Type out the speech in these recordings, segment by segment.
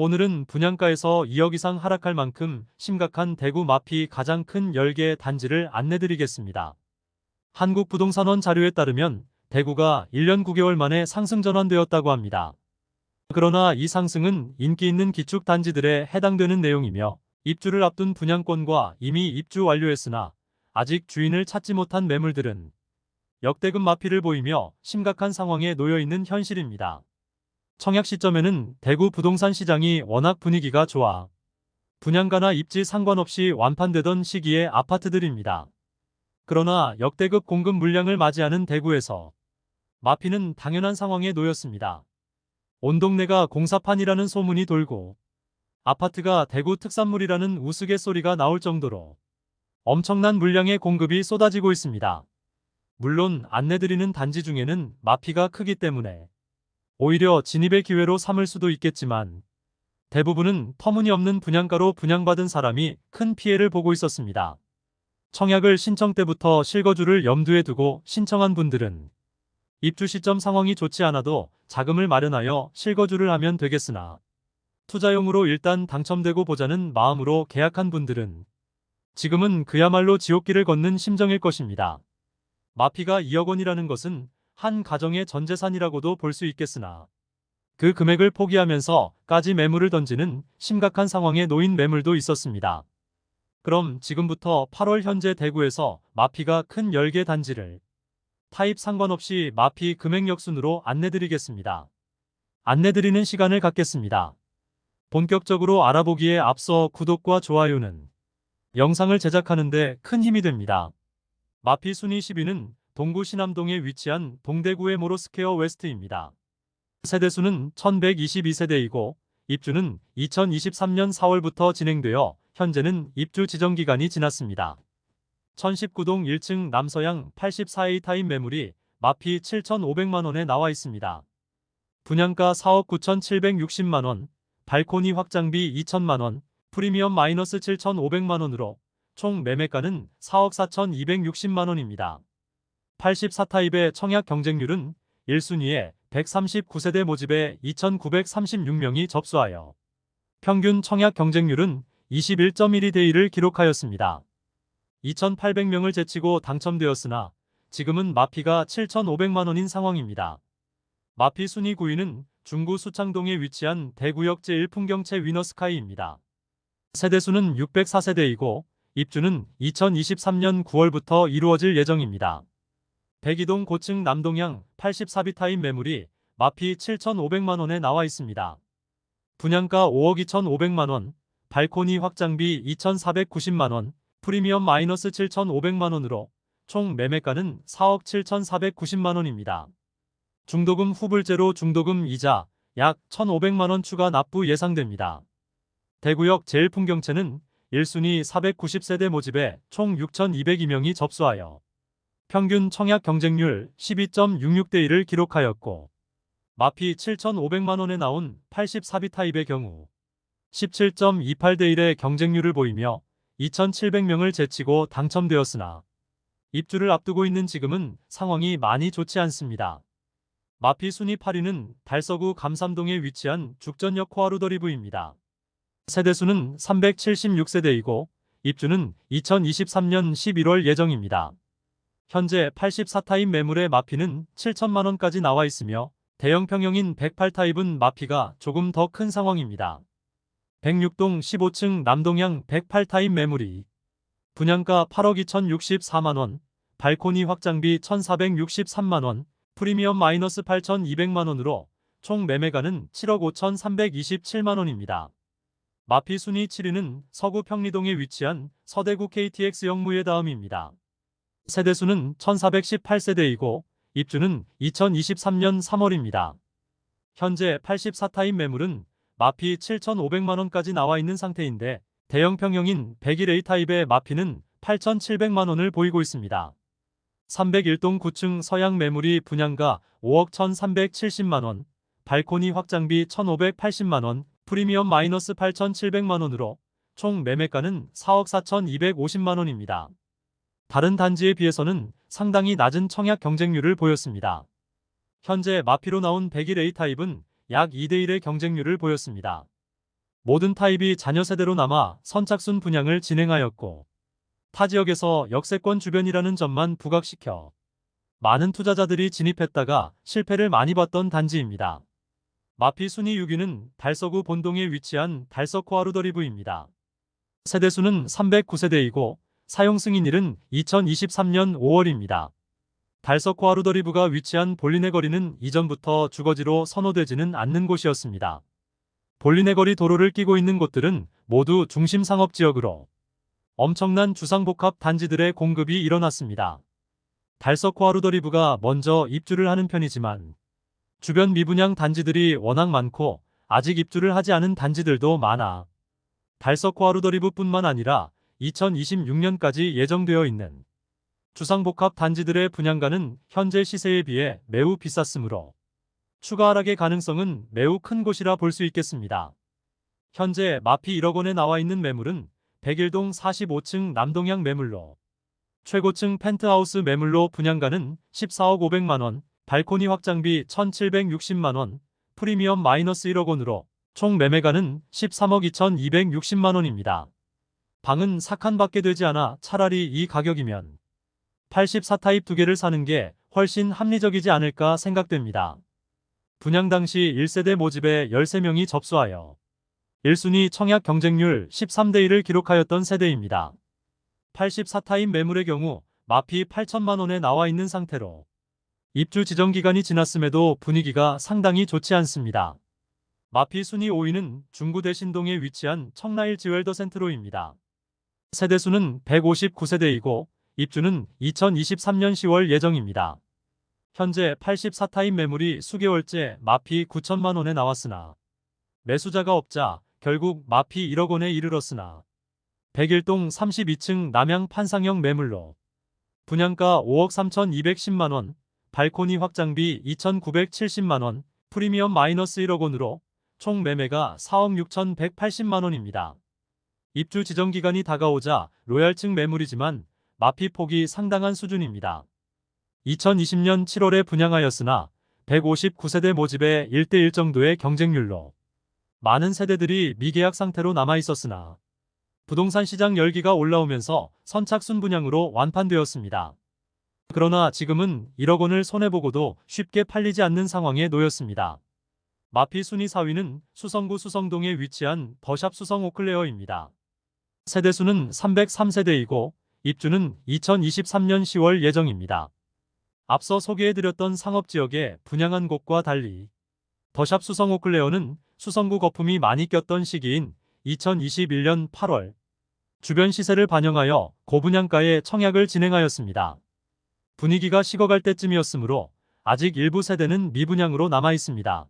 오늘은 분양가에서 2억 이상 하락할 만큼 심각한 대구 마피 가장 큰 10개의 단지를 안내드리겠습니다. 한국부동산원 자료에 따르면 대구가 1년 9개월 만에 상승 전환되었다고 합니다. 그러나 이 상승은 인기 있는 기축 단지들에 해당되는 내용이며 입주를 앞둔 분양권과 이미 입주 완료했으나 아직 주인을 찾지 못한 매물들은 역대급 마피를 보이며 심각한 상황에 놓여 있는 현실입니다. 청약 시점에는 대구 부동산 시장이 워낙 분위기가 좋아 분양가나 입지 상관없이 완판되던 시기의 아파트들입니다. 그러나 역대급 공급 물량을 맞이하는 대구에서 마피는 당연한 상황에 놓였습니다. 온 동네가 공사판이라는 소문이 돌고 아파트가 대구 특산물이라는 우스갯소리가 나올 정도로 엄청난 물량의 공급이 쏟아지고 있습니다. 물론 안내드리는 단지 중에는 마피가 크기 때문에 오히려 진입의 기회로 삼을 수도 있겠지만 대부분은 터무니없는 분양가로 분양받은 사람이 큰 피해를 보고 있었습니다. 청약을 신청 때부터 실거주를 염두에 두고 신청한 분들은 입주 시점 상황이 좋지 않아도 자금을 마련하여 실거주를 하면 되겠으나 투자용으로 일단 당첨되고 보자는 마음으로 계약한 분들은 지금은 그야말로 지옥길을 걷는 심정일 것입니다. 마피가 2억 원이라는 것은 한 가정의 전 재산이라고도 볼 수 있겠으나 그 금액을 포기하면서까지 매물을 던지는 심각한 상황에 놓인 매물도 있었습니다. 그럼 지금부터 8월 현재 대구에서 마피가 큰 10개 단지를 타입 상관없이 마피 금액력 순으로 안내드리겠습니다. 안내드리는 시간을 갖겠습니다. 본격적으로 알아보기에 앞서 구독과 좋아요는 영상을 제작하는 데 큰 힘이 됩니다. 마피 순위 10위는 동구 신암동에 위치한 동대구의 모로스퀘어 웨스트입니다. 세대수는 1122세대이고 입주는 2023년 4월부터 진행되어 현재는 입주 지정기간이 지났습니다. 1019동 1층 남서양 84A 타입 매물이 마피 7,500만원에 나와 있습니다. 분양가 4억 9,760만원, 발코니 확장비 2천만원, 프리미엄 마이너스 7,500만원으로 총 매매가는 4억 4,260만원입니다. 84타입의 청약 경쟁률은 1순위에 139세대 모집에 2,936명이 접수하여 평균 청약 경쟁률은 21.12대 1을 기록하였습니다. 2,800명을 제치고 당첨되었으나 지금은 마피가 7,500만원인 상황입니다. 마피 순위 9위는 중구 수창동에 위치한 대구역 제1풍경채 위너스카이입니다. 세대수는 604세대이고 입주는 2023년 9월부터 이루어질 예정입니다. 102동 고층 남동향 84비 타입 매물이 마피 7,500만원에 나와 있습니다. 분양가 5억 2,500만원, 발코니 확장비 2,490만원, 프리미엄 마이너스 7,500만원으로 총 매매가는 4억 7,490만원입니다. 중도금 후불제로 중도금 이자 약 1,500만원 추가 납부 예상됩니다. 대구역 제1풍경채는 1순위 490세대 모집에 총 6,202명이 접수하여 평균 청약 경쟁률 12.66대 1을 기록하였고 마피 7,500만원에 나온 84비 타입의 경우 17.28대 1의 경쟁률을 보이며 2,700명을 제치고 당첨되었으나 입주를 앞두고 있는 지금은 상황이 많이 좋지 않습니다. 마피 순위 8위는 달서구 감삼동에 위치한 죽전역 코아루더리브입니다. 세대수는 376세대이고 입주는 2023년 11월 예정입니다. 현재 84타입 매물의 마피는 7천만원까지 나와 있으며 대형 평형인 108타입은 마피가 조금 더 큰 상황입니다. 106동 15층 남동향 108타입 매물이 분양가 8억 2,064만원, 발코니 확장비 1,463만원, 프리미엄 마이너스 8,200만원으로 총 매매가는 7억 5,327만원입니다. 마피 순위 7위는 서구 평리동에 위치한 서대구 KTX 역무예 다음입니다. 세대수는 1,418세대이고 입주는 2023년 3월입니다. 현재 84타입 매물은 마피 7,500만원까지 나와 있는 상태인데 대형 평형인 101A 타입의 마피는 8,700만원을 보이고 있습니다. 301동 9층 서양 매물이 분양가 5억 1,370만원, 발코니 확장비 1,580만원, 프리미엄 마이너스 8,700만원으로 총 매매가는 4억 4,250만원입니다. 다른 단지에 비해서는 상당히 낮은 청약 경쟁률을 보였습니다. 현재 마피로 나온 101A 타입은 약 2대 1의 경쟁률을 보였습니다. 모든 타입이 자녀 세대로 남아 선착순 분양을 진행하였고 타 지역에서 역세권 주변이라는 점만 부각시켜 많은 투자자들이 진입했다가 실패를 많이 봤던 단지입니다. 마피 순위 6위는 달서구 본동에 위치한 달서코아루더리브입니다. 세대수는 309세대이고 사용 승인일은 2023년 5월입니다. 달서코아루더리브가 위치한 볼리네 거리는 이전부터 주거지로 선호되지는 않는 곳이었습니다. 볼리네 거리 도로를 끼고 있는 곳들은 모두 중심 상업지역으로 엄청난 주상복합 단지들의 공급이 일어났습니다. 달서코아루더리브가 먼저 입주를 하는 편이지만 주변 미분양 단지들이 워낙 많고 아직 입주를 하지 않은 단지들도 많아 달서코아루더리브뿐만 아니라 2026년까지 예정되어 있는 주상복합 단지들의 분양가는 현재 시세에 비해 매우 비쌌으므로 추가 하락의 가능성은 매우 큰 곳이라 볼 수 있겠습니다. 현재 마피 1억 원에 나와 있는 매물은 101동 45층 남동향 매물로 최고층 펜트하우스 매물로 분양가는 14억 500만 원, 발코니 확장비 1,760만 원, 프리미엄 마이너스 1억 원으로 총 매매가는 13억 2,260만 원입니다. 방은 4칸밖에 되지 않아 차라리 이 가격이면 84타입 2개를 사는 게 훨씬 합리적이지 않을까 생각됩니다. 분양 당시 1세대 모집에 13명이 접수하여 1순위 청약 경쟁률 13대 1을 기록하였던 세대입니다. 84타입 매물의 경우 마피 8천만 원에 나와 있는 상태로 입주 지정 기간이 지났음에도 분위기가 상당히 좋지 않습니다. 마피 순위 5위는 중구 대신동에 위치한 청라일 지웰더 센트로입니다. 세대수는 159세대이고 입주는 2023년 10월 예정입니다. 현재 84타입 매물이 수개월째 마피 9천만 원에 나왔으나 매수자가 없자 결국 마피 1억 원에 이르렀으나 101동 32층 남향 판상형 매물로 분양가 5억 3,210만 원, 발코니 확장비 2,970만 원, 프리미엄 마이너스 1억 원으로 총 매매가 4억 6,180만 원입니다. 입주 지정 기간이 다가오자 로얄층 매물이지만 마피 폭이 상당한 수준입니다. 2020년 7월에 분양하였으나 159세대 모집에 1대1 정도의 경쟁률로 많은 세대들이 미계약 상태로 남아있었으나 부동산 시장 열기가 올라오면서 선착순 분양으로 완판되었습니다. 그러나 지금은 1억 원을 손해보고도 쉽게 팔리지 않는 상황에 놓였습니다. 마피 순위 4위는 수성구 수성동에 위치한 더샵 수성 오클레어입니다. 세대수는 303세대이고 입주는 2023년 10월 예정입니다. 앞서 소개해드렸던 상업지역에 분양한 곳과 달리 더샵 수성 오클레어는 수성구 거품이 많이 꼈던 시기인 2021년 8월 주변 시세를 반영하여 고분양가에 청약을 진행하였습니다. 분위기가 식어갈 때쯤이었으므로 아직 일부 세대는 미분양으로 남아있습니다.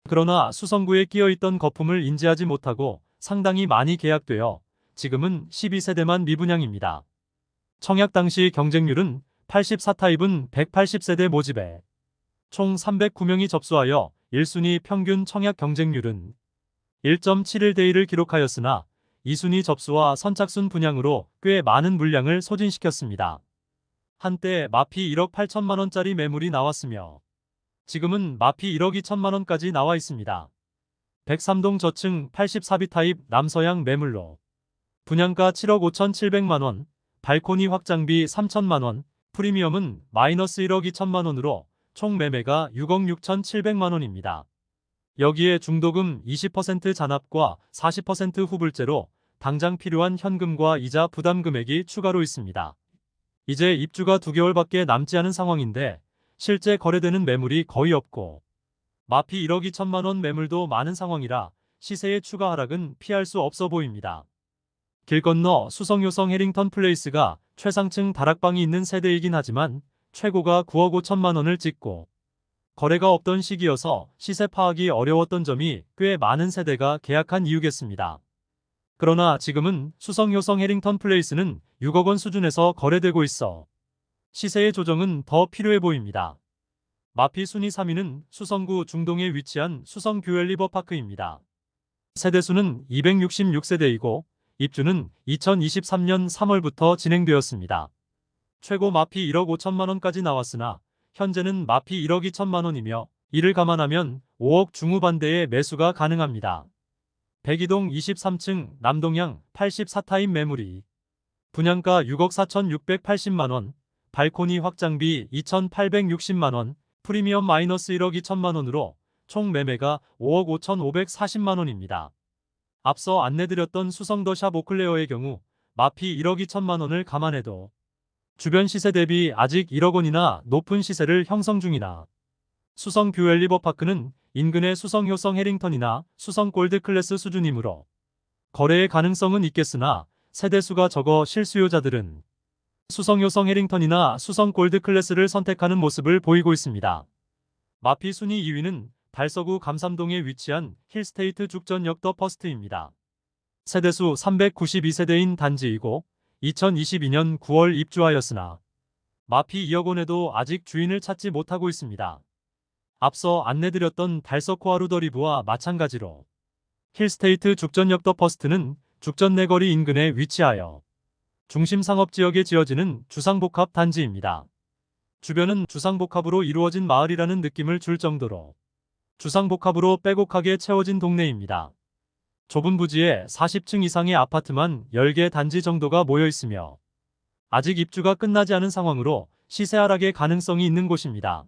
그러나 수성구에 끼어있던 거품을 인지하지 못하고 상당히 많이 계약되어 지금은 12세대만 미분양입니다. 청약 당시 경쟁률은 84타입은 180세대 모집에 총 309명이 접수하여 1순위 평균 청약 경쟁률은 1.71대 1을 기록하였으나 2순위 접수와 선착순 분양으로 꽤 많은 물량을 소진시켰습니다. 한때 마피 1억 8천만 원짜리 매물이 나왔으며 지금은 마피 1억 2천만 원까지 나와 있습니다. 103동 저층 84비 타입 남서향 매물로 분양가 7억 5,700만 원, 발코니 확장비 3천만 원, 프리미엄은 마이너스 1억 2천만 원으로 총 매매가 6억 6,700만 원입니다. 여기에 중도금 20% 잔압과 40% 후불제로 당장 필요한 현금과 이자 부담 금액이 추가로 있습니다. 이제 입주가 2개월밖에 남지 않은 상황인데 실제 거래되는 매물이 거의 없고 마피 1억 2천만 원 매물도 많은 상황이라 시세의 추가 하락은 피할 수 없어 보입니다. 길 건너 수성요성 해링턴 플레이스가 최상층 다락방이 있는 세대이긴 하지만 최고가 9억 5천만 원을 찍고 거래가 없던 시기여서 시세 파악이 어려웠던 점이 꽤 많은 세대가 계약한 이유겠습니다. 그러나 지금은 수성요성 해링턴 플레이스는 6억 원 수준에서 거래되고 있어 시세의 조정은 더 필요해 보입니다. 마피 순위 3위는 수성구 중동에 위치한 수성 듀얼 리버파크입니다. 세대수는 266세대이고 입주는 2023년 3월부터 진행되었습니다. 최고 마피 1억 5천만 원까지 나왔으나 현재는 마피 1억 2천만 원이며 이를 감안하면 5억 중후반대의 매수가 가능합니다. 백이동 23층 남동향 84타입 매물이 분양가 6억 4,680만원, 발코니 확장비 2,860만원, 프리미엄 마이너스 1억 2천만원으로 총 매매가 5억 5,540만원입니다. 앞서 안내드렸던 수성더 샵 오클레어의 경우 마피 1억 2천만원을 감안해도 주변 시세 대비 아직 1억 원이나 높은 시세를 형성 중이나 수성 뷰 리버파크는 인근의 수성 효성 해링턴이나 수성 골드 클래스 수준이므로 거래의 가능성은 있겠으나 세대수가 적어 실수요자들은 수성 효성 해링턴이나 수성 골드 클래스를 선택하는 모습을 보이고 있습니다. 마피 순위 2위는 달서구 감삼동에 위치한 힐스테이트 죽전역 더 퍼스트입니다. 세대수 392세대인 단지이고 2022년 9월 입주하였으나 마피 2억 원에도 아직 주인을 찾지 못하고 있습니다. 앞서 안내드렸던 달서코아루더리브와 마찬가지로 힐스테이트 죽전역 더 퍼스트는 죽전 내거리 인근에 위치하여 중심 상업지역에 지어지는 주상복합 단지입니다. 주변은 주상복합으로 이루어진 마을이라는 느낌을 줄 정도로 주상복합으로 빼곡하게 채워진 동네입니다. 좁은 부지에 40층 이상의 아파트만 10개 단지 정도가 모여 있으며 아직 입주가 끝나지 않은 상황으로 시세 하락의 가능성이 있는 곳입니다.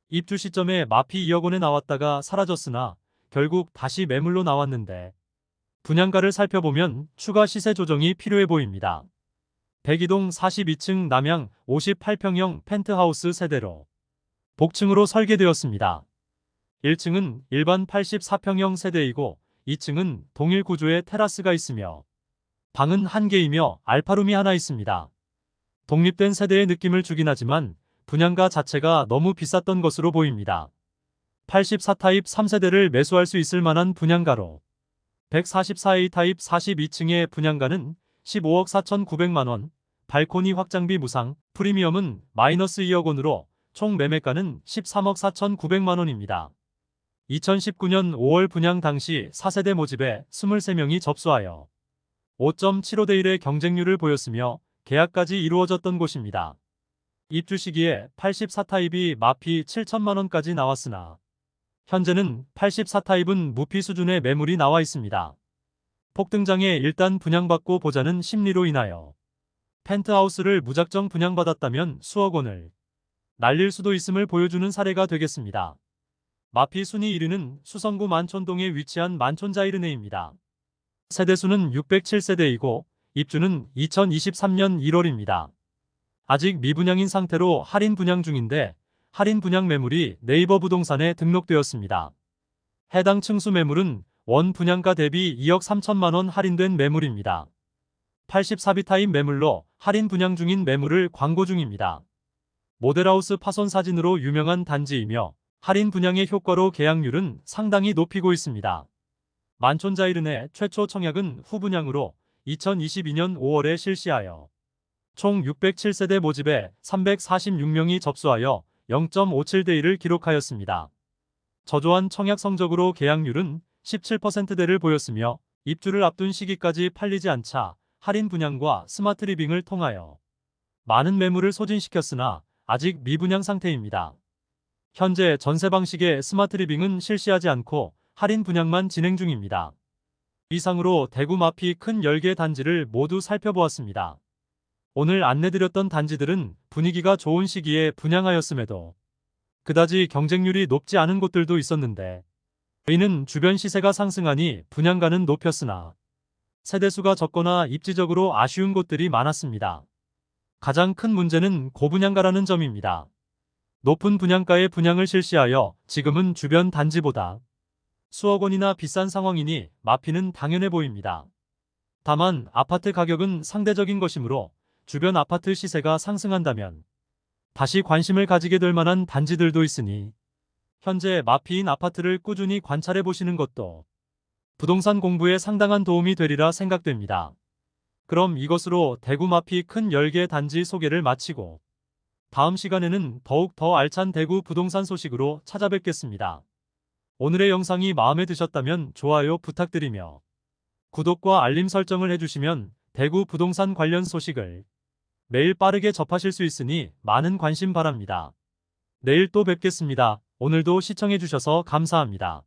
입주 시점에 마피 2억 원에 나왔다가 사라졌으나 결국 다시 매물로 나왔는데 분양가를 살펴보면 추가 시세 조정이 필요해 보입니다. 백이동 42층 남향 58평형 펜트하우스 세대로 복층으로 설계되었습니다. 1층은 일반 84평형 세대이고 2층은 동일 구조의 테라스가 있으며 방은 1개이며 알파룸이 하나 있습니다. 독립된 세대의 느낌을 주긴 하지만 분양가 자체가 너무 비쌌던 것으로 보입니다. 84타입 3세대를 매수할 수 있을 만한 분양가로 144A 타입 42층의 분양가는 15억 4,900만원, 발코니 확장비 무상, 프리미엄은 마이너스 2억 원으로 총 매매가는 13억 4,900만원입니다. 2019년 5월 분양 당시 4세대 모집에 23명이 접수하여 5.75대 1의 경쟁률을 보였으며 계약까지 이루어졌던 곳입니다. 입주 시기에 84타입이 마피 7천만원까지 나왔으나 현재는 84타입은 무피 수준의 매물이 나와 있습니다. 폭등장에 일단 분양받고 보자는 심리로 인하여 펜트하우스를 무작정 분양받았다면 수억 원을 날릴 수도 있음을 보여주는 사례가 되겠습니다. 마피 순위 1위는 수성구 만촌동에 위치한 만촌자이르네입니다. 세대수는 607세대이고 입주는 2023년 1월입니다. 아직 미분양인 상태로 할인 분양 중인데 할인 분양 매물이 네이버 부동산에 등록되었습니다. 해당 층수 매물은 원 분양가 대비 2억 3천만원 할인된 매물입니다. 84B 타입 매물로 할인 분양 중인 매물을 광고 중입니다. 모델하우스 파손 사진으로 유명한 단지이며 할인 분양의 효과로 계약률은 상당히 높이고 있습니다. 만촌자이른의 최초 청약은 후분양으로 2022년 5월에 실시하여 총 607세대 모집에 346명이 접수하여 0.57대 1을 기록하였습니다. 저조한 청약 성적으로 계약률은 17%대를 보였으며 입주를 앞둔 시기까지 팔리지 않자 할인 분양과 스마트 리빙을 통하여 많은 매물을 소진시켰으나 아직 미분양 상태입니다. 현재 전세 방식의 스마트 리빙은 실시하지 않고 할인 분양만 진행 중입니다. 이상으로 대구 마피 큰 10개 단지를 모두 살펴보았습니다. 오늘 안내드렸던 단지들은 분위기가 좋은 시기에 분양하였음에도 그다지 경쟁률이 높지 않은 곳들도 있었는데 이는 주변 시세가 상승하니 분양가는 높였으나 세대수가 적거나 입지적으로 아쉬운 곳들이 많았습니다. 가장 큰 문제는 고분양가라는 점입니다. 높은 분양가에 분양을 실시하여 지금은 주변 단지보다 수억 원이나 비싼 상황이니 마피는 당연해 보입니다. 다만 아파트 가격은 상대적인 것이므로 주변 아파트 시세가 상승한다면 다시 관심을 가지게 될 만한 단지들도 있으니 현재 마피인 아파트를 꾸준히 관찰해 보시는 것도 부동산 공부에 상당한 도움이 되리라 생각됩니다. 그럼 이것으로 대구 마피 큰 10개 단지 소개를 마치고 다음 시간에는 더욱 더 알찬 대구 부동산 소식으로 찾아뵙겠습니다. 오늘의 영상이 마음에 드셨다면 좋아요 부탁드리며 구독과 알림 설정을 해주시면 대구 부동산 관련 소식을 매일 빠르게 접하실 수 있으니 많은 관심 바랍니다. 내일 또 뵙겠습니다. 오늘도 시청해주셔서 감사합니다.